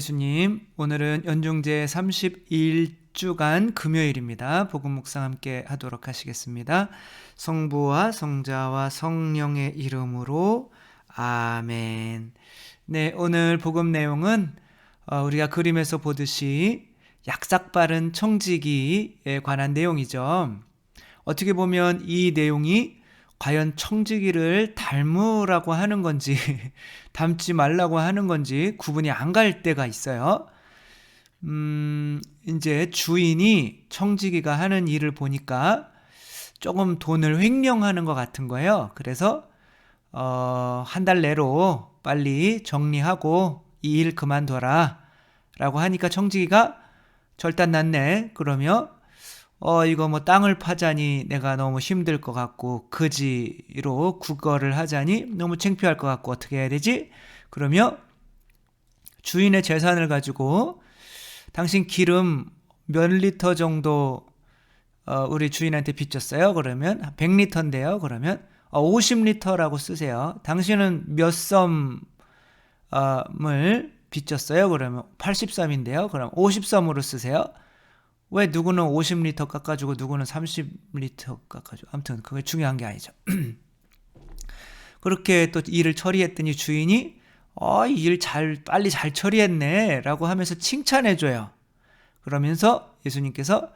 예수님, 오늘은 연중제 31주간 금요일입니다. 복음 묵상 함께 하도록 하시겠습니다. 성부와 성자와 성령의 이름으로 아멘. 네, 오늘 복음 내용은 우리가 그림에서 보듯이 약삭빠른 청지기에 관한 내용이죠. 어떻게 보면 이 내용이 과연 청지기를 닮으라고 하는 건지 닮지 말라고 하는 건지 구분이 안 갈 때가 있어요. 이제 주인이 청지기가 하는 일을 보니까 조금 돈을 횡령하는 것 같은 거예요. 그래서 한 달 내로 빨리 정리하고 이 일 그만둬라 라고 하니까 청지기가 절단났네. 그러며 이거 뭐 땅을 파자니 내가 너무 힘들 것 같고 그지로 국어를 하자니 너무 창피할 것 같고 어떻게 해야 되지? 그러며 주인의 재산을 가지고 당신 기름 몇 리터 정도 우리 주인한테 빚졌어요? 그러면 100리터인데요. 그러면 50리터라고 쓰세요. 당신은 몇 썸을 빚졌어요? 그러면 80썸인데요. 그럼 50썸으로 쓰세요. 왜 누구는 50리터 깎아주고 누구는 30리터 깎아주고, 아무튼 그게 중요한 게 아니죠. 그렇게 또 일을 처리했더니 주인이 이 일 빨리 잘 처리했네 라고 하면서 칭찬해줘요. 그러면서 예수님께서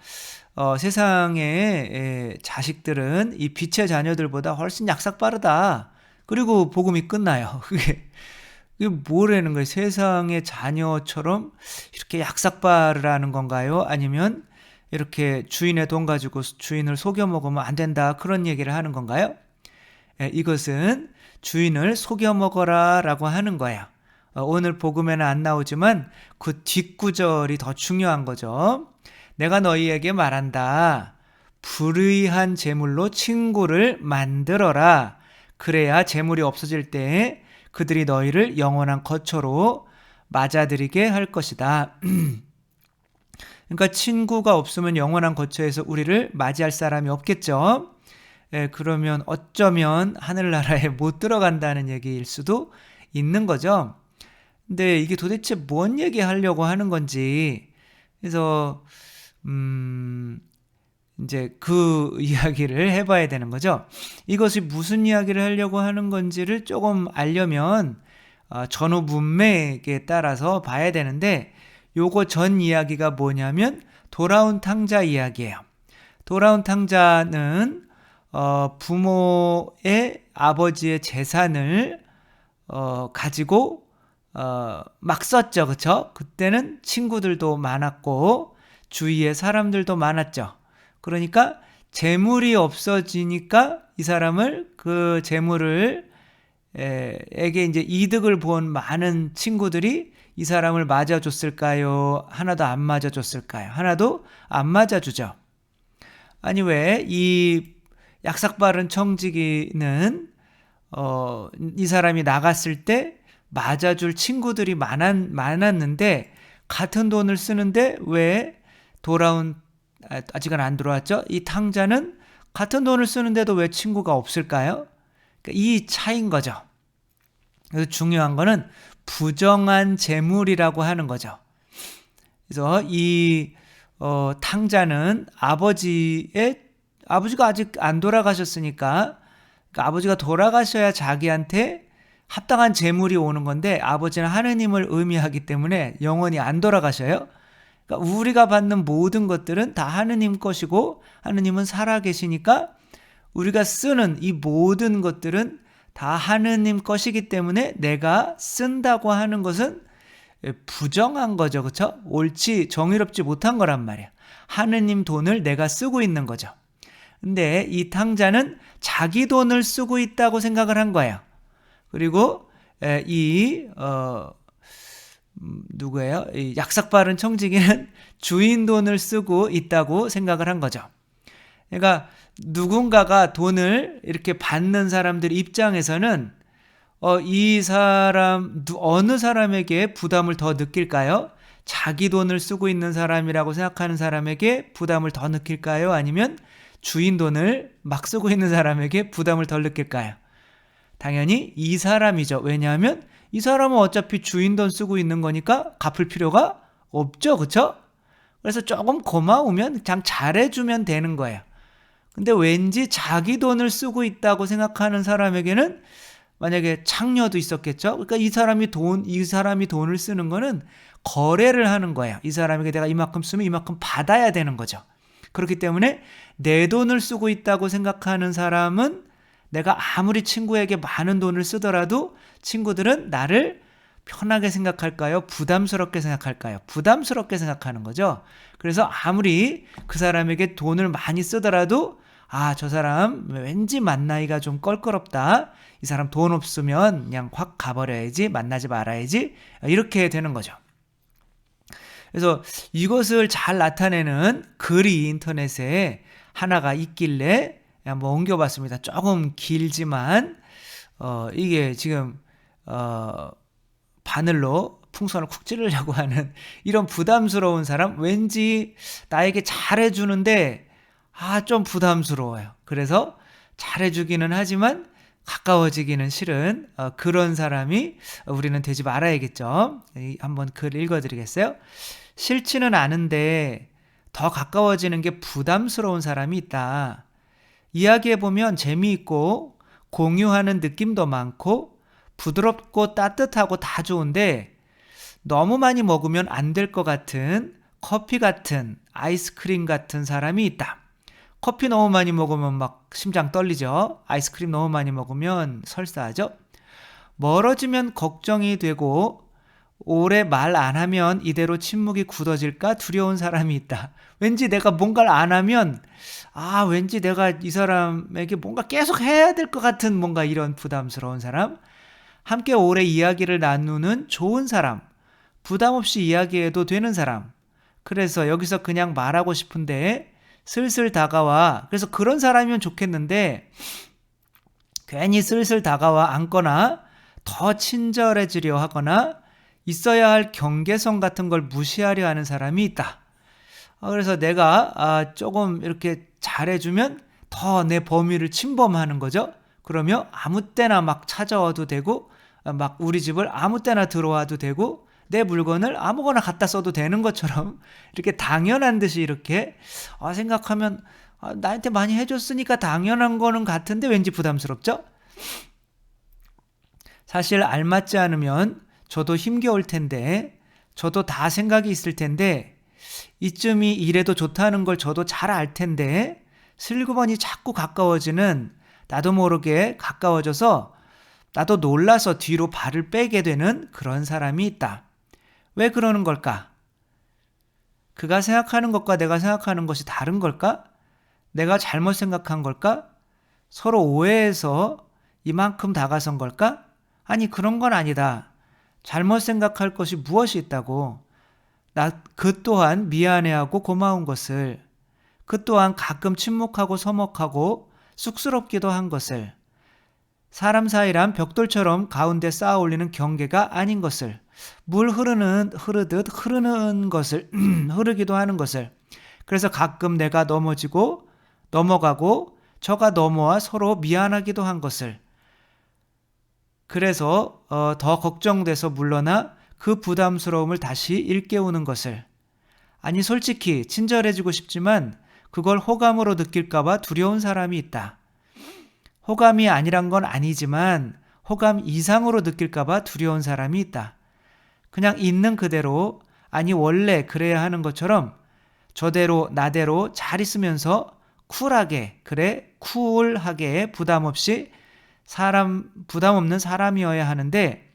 세상의 자식들은 이 빛의 자녀들보다 훨씬 약삭빠르다. 그리고 복음이 끝나요. 그게 뭐라는 거예요? 세상의 자녀처럼 이렇게 약삭빠르라는 건가요? 아니면 이렇게 주인의 돈 가지고 주인을 속여 먹으면 안 된다 그런 얘기를 하는 건가요? 이것은 주인을 속여 먹어라 라고 하는 거예요. 오늘 복음에는 안 나오지만 그 뒷구절이 더 중요한 거죠. 내가 너희에게 말한다. 불의한 재물로 친구를 만들어라. 그래야 재물이 없어질 때 그들이 너희를 영원한 거처로 맞아들이게 할 것이다. 그러니까 친구가 없으면 영원한 거처에서 우리를 맞이할 사람이 없겠죠. 그러면 어쩌면 하늘나라에 못 들어간다는 얘기일 수도 있는 거죠. 근데 이게 도대체 뭔 얘기 하려고 하는 건지, 그래서 이제 그 이야기를 해봐야 되는 거죠. 이것이 무슨 이야기를 하려고 하는 건지를 조금 알려면 전후 문맥에 따라서 봐야 되는데, 요거 전 이야기가 뭐냐면 돌아온 탕자 이야기예요. 돌아온 탕자는 부모의 아버지의 재산을 가지고 막 썼죠. 그쵸? 그때는 친구들도 많았고 주위에 사람들도 많았죠. 그러니까 재물이 없어지니까 이 사람을 그 재물을 에게 이제 이득을 본 많은 친구들이 이 사람을 맞아줬을까요? 하나도 안 맞아줬을까요? 하나도 안 맞아주죠. 아니 왜 이 약삭빠른 청지기는 이 사람이 나갔을 때 맞아줄 친구들이 많았는데 같은 돈을 쓰는데 왜 돌아온 아직은 안 들어왔죠? 이 탕자는 같은 돈을 쓰는데도 왜 친구가 없을까요? 그러니까 이 차이인 거죠. 그래서 중요한 거는 부정한 재물이라고 하는 거죠. 그래서 이 탕자는 아버지가 아직 안 돌아가셨으니까, 그러니까 아버지가 돌아가셔야 자기한테 합당한 재물이 오는 건데 아버지는 하느님을 의미하기 때문에 영원히 안 돌아가셔요. 그러니까 우리가 받는 모든 것들은 다 하느님 것이고 하느님은 살아계시니까 우리가 쓰는 이 모든 것들은 다 하느님 것이기 때문에 내가 쓴다고 하는 것은 부정한 거죠. 그렇죠? 옳지 정의롭지 못한 거란 말이야. 하느님 돈을 내가 쓰고 있는 거죠. 근데 이 탕자는 자기 돈을 쓰고 있다고 생각을 한 거예요. 그리고 누구예요? 이 약삭빠른 청지기는 주인 돈을 쓰고 있다고 생각을 한 거죠. 그러니까 누군가가 돈을 이렇게 받는 사람들 입장에서는 이 사람 어느 사람에게 부담을 더 느낄까요? 자기 돈을 쓰고 있는 사람이라고 생각하는 사람에게 부담을 더 느낄까요? 아니면 주인 돈을 막 쓰고 있는 사람에게 부담을 덜 느낄까요? 당연히 이 사람이죠. 왜냐하면 이 사람은 어차피 주인 돈 쓰고 있는 거니까 갚을 필요가 없죠. 그쵸? 그래서 조금 고마우면 그냥 잘해주면 되는 거예요. 근데 왠지 자기 돈을 쓰고 있다고 생각하는 사람에게는 만약에 창녀도 있었겠죠. 그러니까 이 사람이 돈을 쓰는 거는 거래를 하는 거예요. 이 사람에게 내가 이만큼 쓰면 이만큼 받아야 되는 거죠. 그렇기 때문에 내 돈을 쓰고 있다고 생각하는 사람은 내가 아무리 친구에게 많은 돈을 쓰더라도 친구들은 나를 편하게 생각할까요? 부담스럽게 생각할까요? 부담스럽게 생각하는 거죠. 그래서 아무리 그 사람에게 돈을 많이 쓰더라도 저 사람 왠지 만나기가 좀 껄끄럽다. 이 사람 돈 없으면 그냥 확 가버려야지, 만나지 말아야지, 이렇게 되는 거죠. 그래서 이것을 잘 나타내는 글이 인터넷에 하나가 있길래 한번 옮겨봤습니다. 조금 길지만 이게 지금 바늘로 풍선을 쿡 찌르려고 하는 이런 부담스러운 사람, 왠지 나에게 잘해주는데 좀 부담스러워요. 그래서 잘해주기는 하지만 가까워지기는 싫은 그런 사람이 우리는 되지 말아야겠죠. 한번 글 읽어드리겠어요? 싫지는 않은데 더 가까워지는 게 부담스러운 사람이 있다. 이야기해보면 재미있고 공유하는 느낌도 많고 부드럽고 따뜻하고 다 좋은데 너무 많이 먹으면 안 될 것 같은 커피 같은 아이스크림 같은 사람이 있다. 커피 너무 많이 먹으면 막 심장 떨리죠. 아이스크림 너무 많이 먹으면 설사하죠. 멀어지면 걱정이 되고 오래 말 안 하면 이대로 침묵이 굳어질까 두려운 사람이 있다. 왠지 내가 뭔가를 안 하면 왠지 내가 이 사람에게 뭔가 계속 해야 될 것 같은 뭔가 이런 부담스러운 사람. 함께 오래 이야기를 나누는 좋은 사람. 부담 없이 이야기해도 되는 사람. 그래서 여기서 그냥 말하고 싶은데 슬슬 다가와. 그래서 그런 사람이면 좋겠는데 괜히 슬슬 다가와 앉거나 더 친절해지려 하거나 있어야 할 경계성 같은 걸 무시하려 하는 사람이 있다. 그래서 내가 조금 이렇게 잘해주면 더 내 범위를 침범하는 거죠. 그러면 아무 때나 막 찾아와도 되고 막 우리 집을 아무 때나 들어와도 되고 내 물건을 아무거나 갖다 써도 되는 것처럼 이렇게 당연한 듯이 이렇게 생각하면 나한테 많이 해줬으니까 당연한 거는 같은데 왠지 부담스럽죠? 사실 알맞지 않으면 저도 힘겨울 텐데 저도 다 생각이 있을 텐데 이쯤이 이래도 좋다는 걸 저도 잘 알 텐데 슬그머니 자꾸 가까워지는 나도 모르게 가까워져서 나도 놀라서 뒤로 발을 빼게 되는 그런 사람이 있다. 왜 그러는 걸까? 그가 생각하는 것과 내가 생각하는 것이 다른 걸까? 내가 잘못 생각한 걸까? 서로 오해해서 이만큼 다가선 걸까? 아니, 그런 건 아니다. 잘못 생각할 것이 무엇이 있다고. 그 또한 미안해하고 고마운 것을, 그 또한 가끔 침묵하고 서먹하고 쑥스럽기도 한 것을, 사람 사이란 벽돌처럼 가운데 쌓아 올리는 경계가 아닌 것을, 물 흐르듯 흐르는 것을, 흐르기도 하는 것을, 그래서 가끔 내가 넘어가고 저가 넘어와 서로 미안하기도 한 것을, 그래서 더 걱정돼서 물러나 그 부담스러움을 다시 일깨우는 것을, 아니 솔직히 친절해지고 싶지만 그걸 호감으로 느낄까봐 두려운 사람이 있다. 호감이 아니란 건 아니지만 호감 이상으로 느낄까봐 두려운 사람이 있다. 그냥 있는 그대로, 아니 원래 그래야 하는 것처럼 저대로 나대로 잘 있으면서 쿨하게, 쿨하게 부담 없는 사람이어야 하는데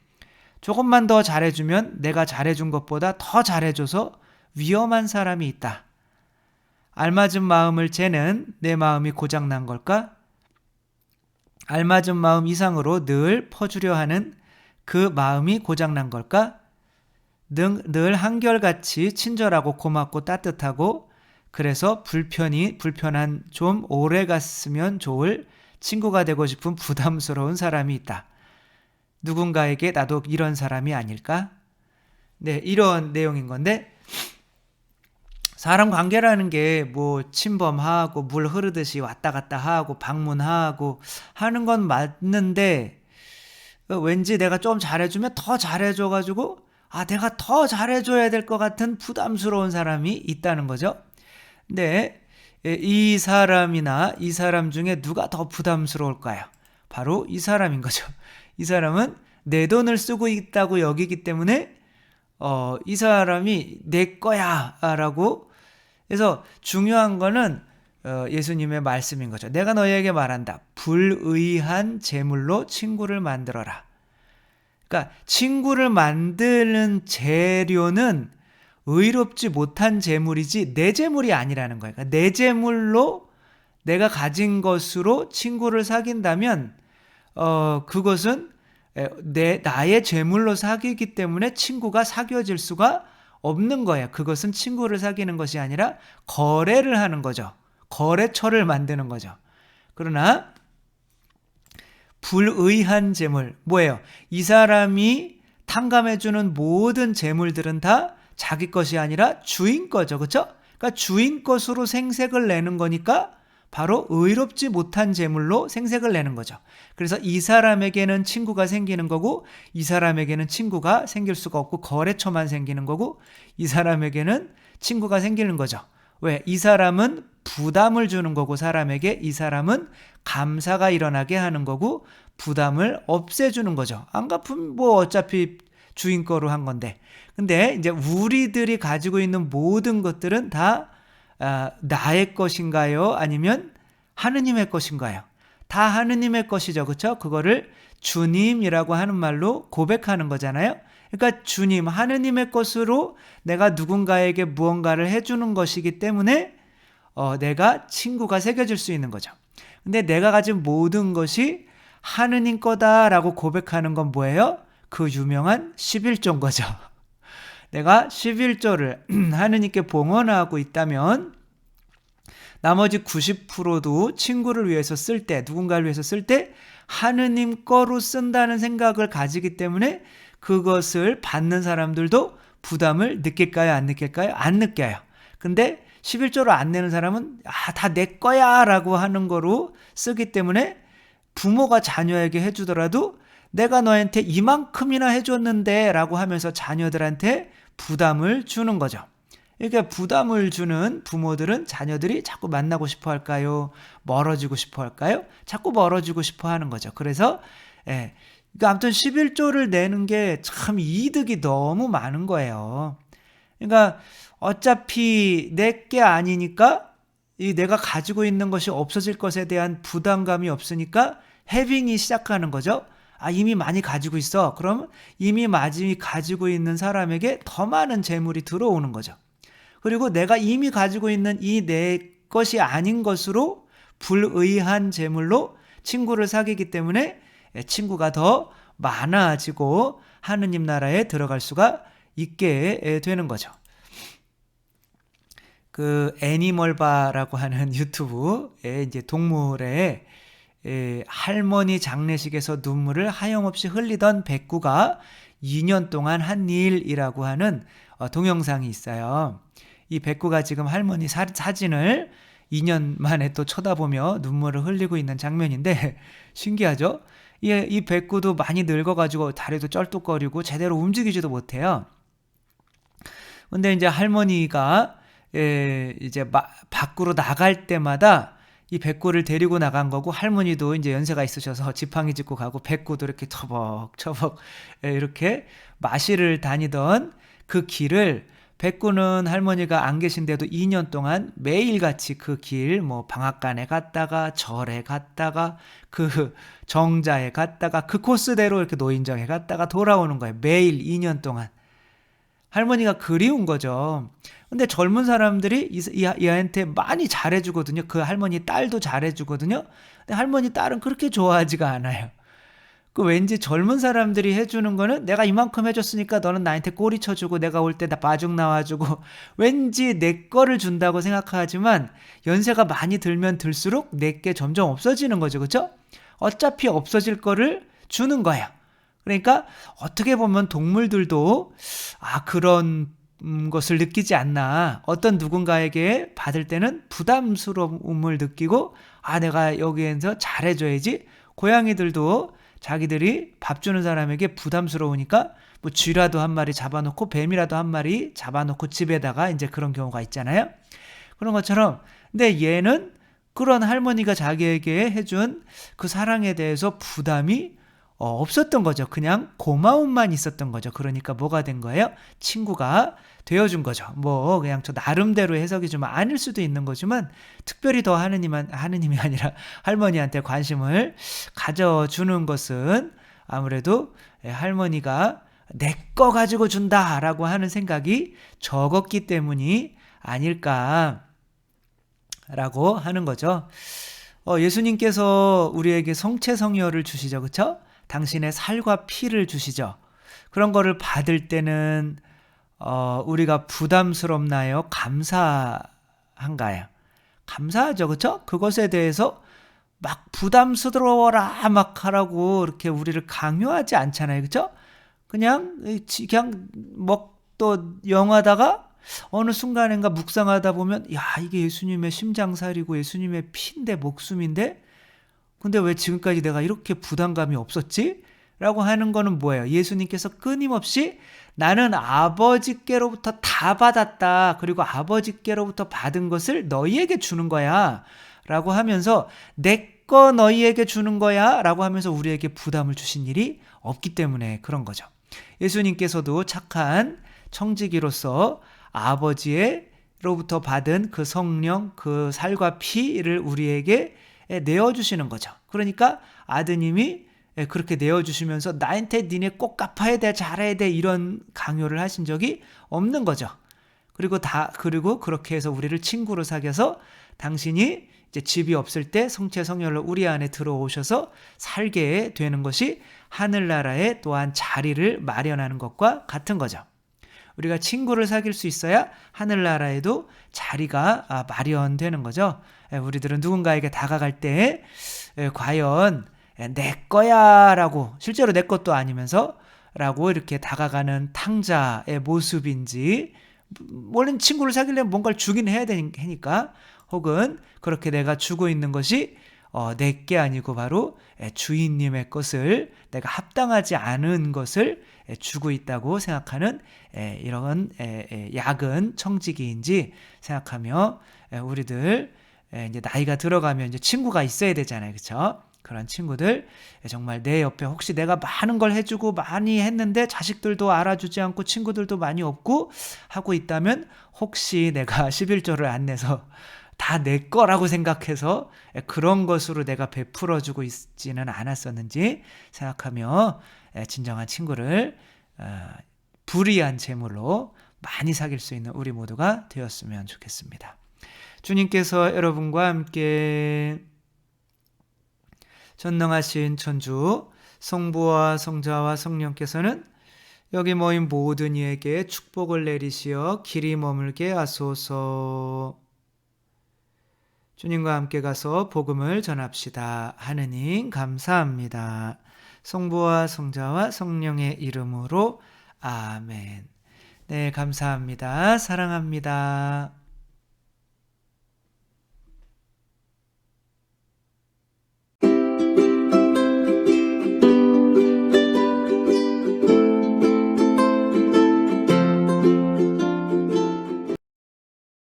조금만 더 잘해주면 내가 잘해준 것보다 더 잘해줘서 위험한 사람이 있다. 알맞은 마음을 재는 내 마음이 고장난 걸까? 알맞은 마음 이상으로 늘 퍼주려 하는 그 마음이 고장난 걸까? 늘 한결같이 친절하고 고맙고 따뜻하고 그래서 불편한 좀 오래 갔으면 좋을 친구가 되고 싶은 부담스러운 사람이 있다. 누군가에게 나도 이런 사람이 아닐까? 네, 이런 내용인 건데 사람 관계라는 게 뭐 침범하고 물 흐르듯이 왔다 갔다 하고 방문하고 하는 건 맞는데 왠지 내가 좀 잘해주면 더 잘해줘가지고 내가 더 잘해줘야 될 것 같은 부담스러운 사람이 있다는 거죠. 근데 이 사람이나 이 사람 중에 누가 더 부담스러울까요? 바로 이 사람인 거죠. 이 사람은 내 돈을 쓰고 있다고 여기기 때문에 이 사람이 내 거야 라고. 그래서 중요한 거는 예수님의 말씀인 거죠. 내가 너희에게 말한다. 불의한 재물로 친구를 만들어라. 그러니까 친구를 만드는 재료는 의롭지 못한 재물이지 내 재물이 아니라는 거예요. 그러니까 내 재물로 내가 가진 것으로 친구를 사귄다면 그것은 나의 재물로 사귀기 때문에 친구가 사귀어질 수가 없는 거예요. 그것은 친구를 사귀는 것이 아니라 거래를 하는 거죠. 거래처를 만드는 거죠. 그러나 불의한 재물, 뭐예요? 이 사람이 탕감해주는 모든 재물들은 다 자기 것이 아니라 주인 거죠. 그렇죠? 그러니까 주인 것으로 생색을 내는 거니까 바로 의롭지 못한 재물로 생색을 내는 거죠. 그래서 이 사람에게는 친구가 생기는 거고 이 사람에게는 친구가 생길 수가 없고 거래처만 생기는 거고 이 사람에게는 친구가 생기는 거죠. 왜? 이 사람은 부담을 주는 거고 사람에게, 이 사람은 감사가 일어나게 하는 거고 부담을 없애주는 거죠. 안 갚으면 뭐 어차피 주인 거로 한 건데. 근데 이제 우리들이 가지고 있는 모든 것들은 다 나의 것인가요? 아니면 하느님의 것인가요? 다 하느님의 것이죠. 그렇죠? 그거를 주님이라고 하는 말로 고백하는 거잖아요. 그러니까 주님, 하느님의 것으로 내가 누군가에게 무언가를 해주는 것이기 때문에 내가 친구가 새겨질 수 있는 거죠. 근데 내가 가진 모든 것이 하느님 거다라고 고백하는 건 뭐예요? 그 유명한 11조인 거죠. 내가 11조를 하느님께 봉헌하고 있다면 나머지 90%도 친구를 위해서 쓸 때, 누군가를 위해서 쓸 때 하느님 거로 쓴다는 생각을 가지기 때문에 그것을 받는 사람들도 부담을 느낄까요? 안 느낄까요? 안 느껴요. 근데 11조를 안 내는 사람은 다 내 거야 라고 하는 거로 쓰기 때문에 부모가 자녀에게 해주더라도 내가 너한테 이만큼이나 해줬는데 라고 하면서 자녀들한테 부담을 주는 거죠. 그러니까 부담을 주는 부모들은 자녀들이 자꾸 만나고 싶어 할까요? 멀어지고 싶어 할까요? 자꾸 멀어지고 싶어 하는 거죠. 그래서 그러니까 아무튼 11조를 내는 게 참 이득이 너무 많은 거예요. 그러니까 어차피 내 게 아니니까 내가 가지고 있는 것이 없어질 것에 대한 부담감이 없으니까 해빙이 시작하는 거죠. 이미 많이 가지고 있어. 그럼 이미 많이 가지고 있는 사람에게 더 많은 재물이 들어오는 거죠. 그리고 내가 이미 가지고 있는 이 내 것이 아닌 것으로 불의한 재물로 친구를 사귀기 때문에 친구가 더 많아지고 하느님 나라에 들어갈 수가 있게 되는 거죠. 그 애니멀바라고 하는 유튜브에 이제 동물의 할머니 장례식에서 눈물을 하염없이 흘리던 백구가 2년 동안 한 일이라고 하는 동영상이 있어요. 이 백구가 지금 할머니 사진을 2년 만에 또 쳐다보며 눈물을 흘리고 있는 장면인데 신기하죠? 이 백구도 많이 늙어가지고 다리도 쩔뚝거리고 제대로 움직이지도 못해요. 근데 이제 할머니가 이제 밖으로 나갈 때마다 이 백구를 데리고 나간 거고 할머니도 이제 연세가 있으셔서 지팡이 짚고 가고 백구도 이렇게 처벅처벅 이렇게 마시를 다니던 그 길을 백구는 할머니가 안 계신데도 2년 동안 매일같이 그 길 뭐 방앗간에 갔다가 절에 갔다가 그 정자에 갔다가 그 코스대로 이렇게 노인정에 갔다가 돌아오는 거예요. 매일 2년 동안. 할머니가 그리운 거죠. 근데 젊은 사람들이 이 아이한테 많이 잘해주거든요. 그 할머니 딸도 잘해주거든요. 근데 할머니 딸은 그렇게 좋아하지가 않아요. 그 왠지 젊은 사람들이 해주는 거는 내가 이만큼 해줬으니까 너는 나한테 꼬리 쳐주고 내가 올 때 나 마중 나와주고 왠지 내 거를 준다고 생각하지만 연세가 많이 들면 들수록 내 게 점점 없어지는 거죠. 그렇죠? 어차피 없어질 거를 주는 거예요. 그러니까 어떻게 보면 동물들도 그런 것을 느끼지 않나. 어떤 누군가에게 받을 때는 부담스러움을 느끼고 내가 여기에서 잘해줘야지. 고양이들도 자기들이 밥 주는 사람에게 부담스러우니까 뭐 쥐라도 한 마리 잡아놓고 뱀이라도 한 마리 잡아놓고 집에다가 이제 그런 경우가 있잖아요. 그런 것처럼 근데 얘는 그런 할머니가 자기에게 해준 그 사랑에 대해서 부담이 없었던 거죠. 그냥 고마움만 있었던 거죠. 그러니까 뭐가 된 거예요? 친구가 되어준 거죠. 뭐 그냥 저 나름대로 해석이 좀 아닐 수도 있는 거지만 특별히 더 하느님이 아니라 할머니한테 관심을 가져주는 것은 아무래도 할머니가 내 거 가지고 준다라고 하는 생각이 적었기 때문이 아닐까라고 하는 거죠. 예수님께서 우리에게 성체성혈을 주시죠. 그렇죠? 당신의 살과 피를 주시죠. 그런 거를 받을 때는 우리가 부담스럽나요? 감사한가요? 감사하죠. 그렇죠? 그것에 대해서 막 부담스러워라 막 하라고 이렇게 우리를 강요하지 않잖아요. 그렇죠? 그냥 또 영하다가 어느 순간인가 묵상하다 보면 야, 이게 예수님의 심장살이고 예수님의 피인데 목숨인데 근데 왜 지금까지 내가 이렇게 부담감이 없었지? 라고 하는 거는 뭐예요? 예수님께서 끊임없이 나는 아버지께로부터 다 받았다. 그리고 아버지께로부터 받은 것을 너희에게 주는 거야. 라고 하면서 내 거 너희에게 주는 거야. 라고 하면서 우리에게 부담을 주신 일이 없기 때문에 그런 거죠. 예수님께서도 착한 청지기로서 아버지로부터 받은 그 성령, 그 살과 피를 우리에게 내어주시는 거죠. 그러니까 아드님이 그렇게 내어주시면서 나한테 니네 꼭 갚아야 돼, 잘해야 돼 이런 강요를 하신 적이 없는 거죠. 그리고 그렇게 해서 우리를 친구로 사귀어서 당신이 이제 집이 없을 때 성체성혈로 우리 안에 들어오셔서 살게 되는 것이 하늘나라에 또한 자리를 마련하는 것과 같은 거죠. 우리가 친구를 사귈 수 있어야 하늘나라에도 자리가 마련되는 거죠. 우리들은 누군가에게 다가갈 때 과연 내 거야 라고 실제로 내 것도 아니면서 라고 이렇게 다가가는 탕자의 모습인지 원래는 친구를 사귀려면 뭔가를 주긴 해야 되니까 혹은 그렇게 내가 주고 있는 것이 내게 아니고 바로 주인님의 것을 내가 합당하지 않은 것을 주고 있다고 생각하는 이런 야근 청지기인지 생각하며 우리들 이제 나이가 들어가면 이제 친구가 있어야 되잖아요. 그렇죠? 그런 친구들 정말 내 옆에 혹시 내가 많은 걸 해주고 많이 했는데 자식들도 알아주지 않고 친구들도 많이 없고 하고 있다면 혹시 내가 11조를 안 내서 다 내 거라고 생각해서 그런 것으로 내가 베풀어주고 있지는 않았었는지 생각하며 진정한 친구를 불이한 재물로 많이 사귈 수 있는 우리 모두가 되었으면 좋겠습니다. 주님께서 여러분과 함께 전능하신 천주 성부와 성자와 성령께서는 여기 모인 모든 이에게 축복을 내리시어 길이 머물게 하소서. 주님과 함께 가서 복음을 전합시다. 하느님 감사합니다. 성부와 성자와 성령의 이름으로 아멘. 네, 감사합니다. 사랑합니다.